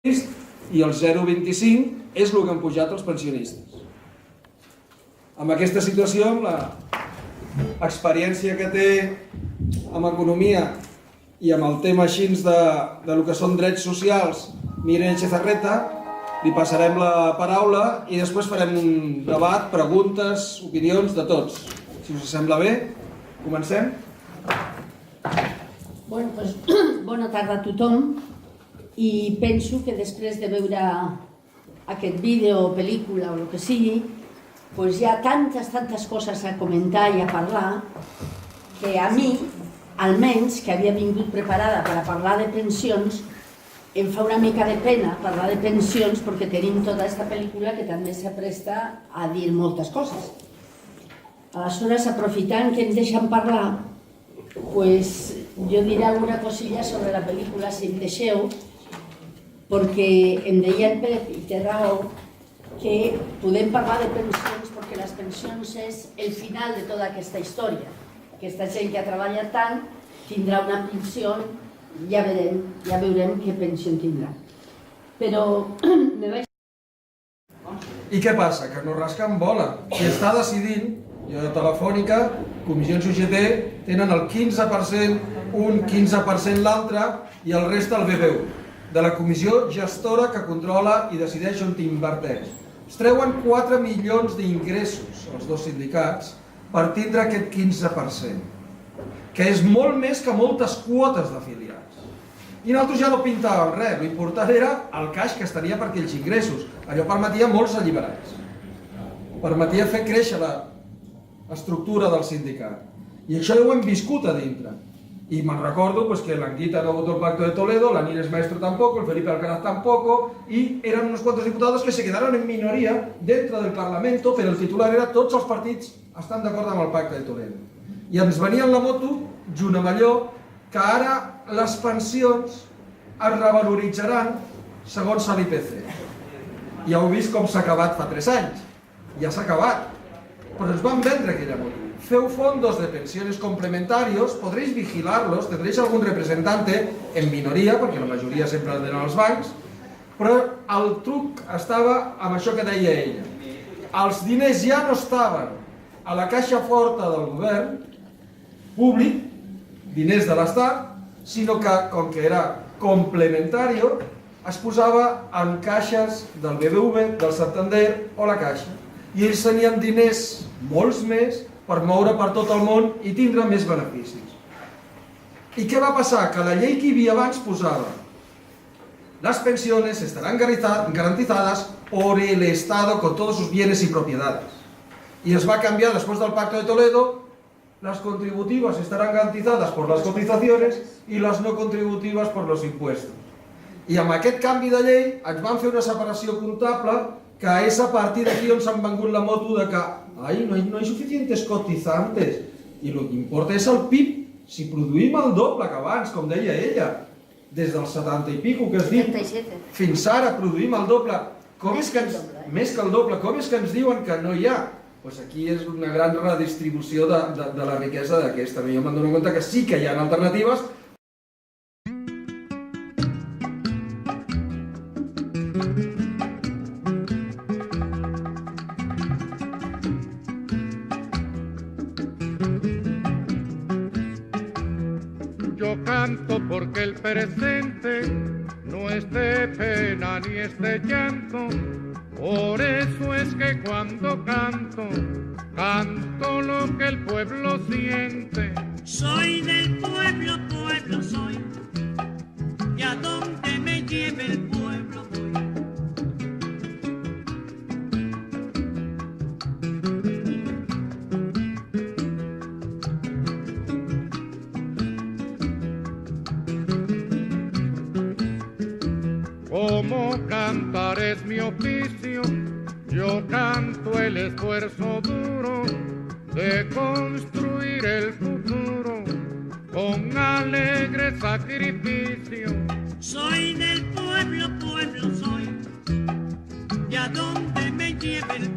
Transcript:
i el 0,25 és el que han pujat els pensionistes. Amb aquesta situació, amb l'experiència que té amb economia i amb el tema així de lo que són drets socials, Miren Chezarreta, li passarem la paraula i després farem un debat, preguntes, opinions de tots. Si us sembla bé, comencem. Bueno, doncs, bona tarda a tothom i penso que després de veure aquest vídeo o pel·lícula o el que sigui, doncs hi ha tantes coses a comentar i a parlar que a mi, almenys, que havia vingut preparada per a parlar de pensions, em fa una mica de pena parlar de pensions perquè tenim tota aquesta pel·lícula que també s'apresta a dir moltes coses. Aleshores, aprofitant que ens deixen parlar, doncs jo diré alguna cosilla sobre la pel·lícula, si em deixeu, perquè em deia el Pep, i té raó, que podem parlar de pensions perquè les pensions és el final de tota aquesta història. Aquesta gent que ha treballat tant tindrà una pensió, ja veurem què pensió tindrà. Però me vaig... I què passa? Que no rasquen bola. Si està decidint, jo de Telefònica, Comissions UGT, tenen el 15%, un 15% l'altre i el reste el BBU, de la comissió gestora que controla i decideix on t'inverteix. Es treuen 4 milions d'ingressos, els dos sindicats, per tindre aquest 15%, que és molt més que moltes quotes d'afiliats. I nosaltres ja no pintàvem res, l'important era el caix que es tenia per aquells ingressos. Allò permetia molts alliberats, permetia fer créixer l'estructura del sindicat. I això ho hem viscut a dintre. Y me recuerdo pues, que la Anguita no votó el Pacto de Toledo, la Nines Maestro tampoco, el Felipe Alcaraz tampoco, y eran unos cuantos diputados que se quedaron en minoría dentro del Parlamento, pero el titular era tots els partits estan d'acord amb el Pacte de Toledo. I ens venia en la moto, junt amb allò, que ara les pensions es revaloritzaran segons l'IPC. Ja heu vist com s'ha acabat fa 3 anys. Ja s'ha acabat. Però ens van vendre aquella moto. Feu fondos de pensiones complementarios, podréis vigilarlos, tendréis algún representante en minoria, perquè la majoria sempre el tenen els bancs, però el truc estava amb això que deia ella. Els diners ja no estaven a la caixa forta del govern públic, diners de l'Estat, sinó que, com que era complementario, es posava en caixes del BBV, del Santander o la Caixa. I ells tenien diners, molts més, per moure per tot el món i tindre més beneficis. I què va passar? Que la llei que hi havia abans posava las pensiones estarán garantizadas por el Estado con todos sus bienes y propiedades. Y es va canviar después del Pacto de Toledo, las contributivas estarán garantizadas por las cotizaciones y las no contributivas por los impuestos. I amb aquest canvi de llei ens van fer una separació comptable que és a partir d'aquí on s'han vengut la moto de que no hay suficientes cotizantes i el que importa és el PIB, si produïm el doble que abans, com deia ella, des dels 70 i pico que es diu, fins ara produïm el doble, més que el doble, com és que ens diuen que no hi ha? Doncs aquí és una gran redistribució de la riquesa d'aquesta. Jo me'n dono compte que sí que hi ha alternatives. Yo canto porque el presente no es de pena ni es de llanto, por eso es que cuando canto, canto lo que el pueblo siente. Soy del pueblo, pueblo soy, y a donde me lleve el pueblo voy. Como cantar es mi oficio, yo canto el esfuerzo duro de construir el futuro con alegre sacrificio. Soy del pueblo, pueblo soy, y a donde me lleve el